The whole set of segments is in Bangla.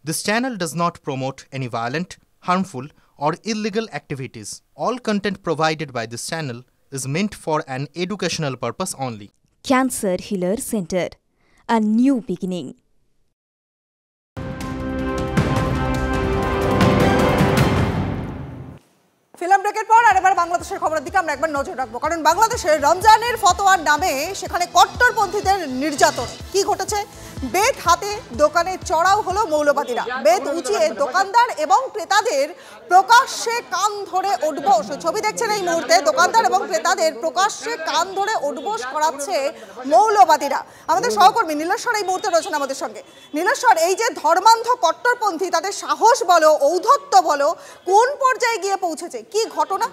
This channel does not promote any violent, harmful, or illegal activities. All content provided by this channel is meant for an educational purpose only. Cancer Healer Center, a new beginning. Film ব্রেকের পর আরেকবার বাংলাদেশের খবরের দিকে আমরা একবার নজর রাখবো, কারণ বাংলাদেশের রমজানের ফতোয়ার নামে সেখানে কট্টরপন্থীদের নির্যাতন। কি ঘটেছে? বেত হাতে দোকানে চড়াও হলো মৌলবাদীরা। বেত উঁচিয়ে দোকানদার এবং ক্রেতাদের প্রকাশ্যে কান ধরে উঠবোস। ছবি দেখছেন এই মুহূর্তে, দোকানদার এবং ক্রেতাদের প্রকাশ্যে কান ধরে উঠবোস করাচ্ছে মৌলবাদীরা। আমাদের সহকর্মী নীলেশ্বর এই মুহূর্তে রয়েছেন আমাদের সঙ্গে। নীলেশ্বর, এই যে ধর্মান্ধ কট্টরপন্থী, তাদের সাহস বলো, ঔদ্ধত্য বলো, কোন পর্যায়ে গিয়ে পৌঁছেছে? কি ঘটনা?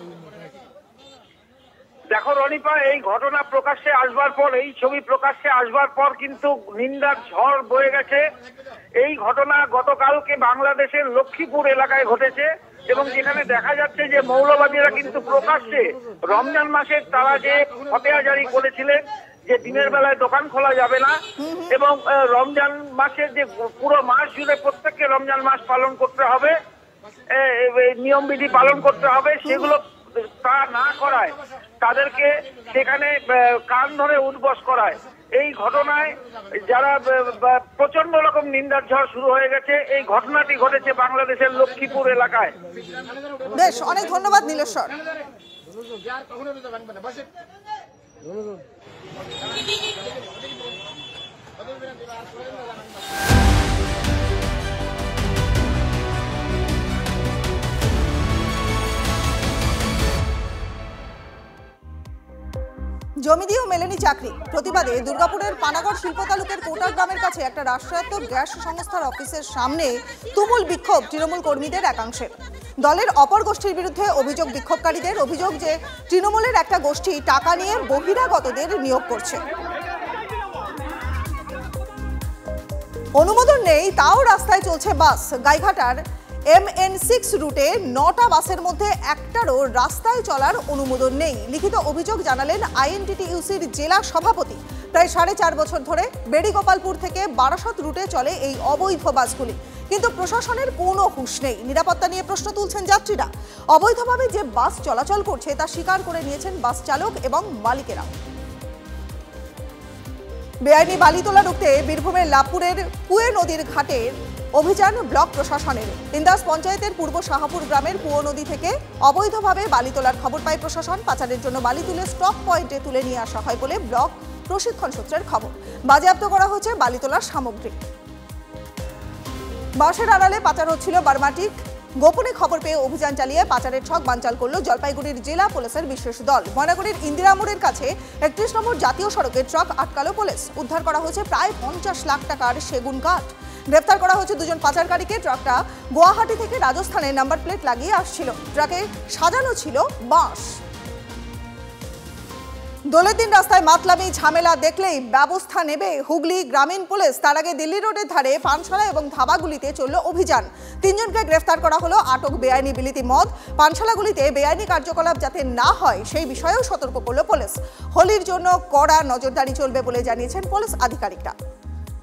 দেখো রনিপা, এই ঘটনা প্রকাশ্যে আসবার পর, এই ছবি প্রকাশ্যে আসবার পর কিন্তু নিন্দার ঝড় বয়ে গেছে। এই ঘটনা গতকালকে বাংলাদেশের লক্ষ্মীপুর এলাকায় ঘটেছে এবং যেখানে দেখা যাচ্ছে যে মৌলবাদীরা কিন্তু প্রকাশ্যে রমজান মাসে তারা যে ফতোয়া জারি করেছিলেন যে দিনের বেলায় দোকান খোলা যাবে না এবং রমজান মাসের যে পুরো মাস জুড়ে প্রত্যেককে রমজান মাস পালন করতে হবে, নিয়মবিধি পালন করতে হবে, সেগুলো তা না করায় তাদেরকে সেখানে কান ধরে উঠবস করায়। এই ঘটনায় যারা প্রচন্ড রকম নিন্দার ঝড় শুরু হয়ে গেছে। এই ঘটনাটি ঘটেছে বাংলাদেশের লক্ষ্মীপুর এলাকায়। বেশ, অনেক ধন্যবাদ নীলেশ্বর। জমি দিয়েও মেলেনি চাকরি প্রতিবাদে দুর্গাপুরের পানাগড় শিল্প তালুকের কোটার গ্রামের কাছে একটা রাষ্ট্রায়ত্ত গ্যাস সংস্থার অফিসের সামনে তুমুল বিক্ষোভ তৃণমূল কর্মীদের একাংশের। দলের অপর গোষ্ঠীর বিরুদ্ধে অভিযোগ বিক্ষোভকারীদের, অভিযোগ যে তৃণমূলের একটা গোষ্ঠী টাকা নিয়ে বহিরাগতদের নিয়োগ করছে। অনুমোদন নেই, তাও রাস্তায় চলছে বাস। গাইঘাটার MN6 রুটে 9টা বাসের মধ্যে একটারও রাস্তায় চলার অনুমোদন নেই। লিখিত অভিযোগ জানালেন INTTUCর জেলা সভাপতি। প্রায় 4.5 বছর ধরে বেড়িগোপালপুর থেকে বারাসত রুটে চলে এই অবৈধ বাসগুলি, কিন্তু প্রশাসনের কোনো হুঁশ নেই। নিরাপত্তা নিয়ে প্রশ্ন তুলছেন যাত্রীরা। অবৈধভাবে যে বাস চলাচল করছে তা স্বীকার করে নিয়েছেন বাস চালক এবং মালিকেরা। বেআইনি বালি তোলা রুখতে বীরভূমের লাভপুরের কুয়ে নদীর ঘাটের অভিযান ব্লক প্রশাসনের। ইন্দাস পঞ্চায়েতের পূর্ব শাহাপুর গ্রামের কুয়ো নদী থেকে অবৈধভাবে বালি তোলার খবর পায় প্রশাসন। পাচারের জন্য বালি তুলে স্টক পয়েন্টে তুলে নিয়ে আসা হয় বলে ব্লক প্রশিক্ষণ সূত্রের খবর। বাজেয়াপ্ত করা হয়েছে বালি তোলার সামগ্রী। বাঁশের আড়ালে পাচার হচ্ছিল বার্মাটিক। গোপনে খবর পেয়ে অভিযান চালিয়ে পাচারের ছক বানচাল করল জলপাইগুড়ির জেলা পুলিশের বিশেষ দল। ময়নাগুড়ির ইন্দিরা মোড়ের কাছে 31 নম্বর জাতীয় সড়কের ট্রাক আটকালো পুলিশ। উদ্ধার করা হয়েছে প্রায় 50 লাখ টাকার সেগুন কাঠ। গ্রেফতার করা হয়েছে 2 জন পাচারকারীকে। ট্রাকটা গুয়াহাটি থেকে রাজস্থানে নাম্বার প্লেট লাগিয়ে আসছিল। ট্রাকে সাজানো ছিল বাঁশ। দোলের দিন রাস্তায় মাতলামি ঝামেলা দেখলেই ব্যবস্থা নেবে হুগলি গ্রামীণ পুলিশ। তার আগে দিল্লি রোডের ধারে পানশালা এবং ধাবাগুলিতে চলল অভিযান। 3 জনকে গ্রেফতার করা হলো। আটক বেআইনি বিলিতি মদ। পানশালাগুলিতে বেআইনি কার্যকলাপ যাতে না হয় সেই বিষয়েও সতর্ক করল পুলিশ। হোলির জন্য কড়া নজরদারি চলবে বলে জানিয়েছেন পুলিশ আধিকারিকরা।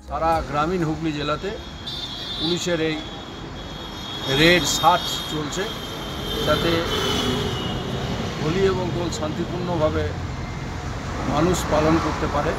সারা গ্রামীণ হুগলি জেলাতে পুলিশের এই রেড সার্চ চলছে, যাতে হোলি এবং দোল শান্তিপূর্ণভাবে মানুষ পালন করতে পারে।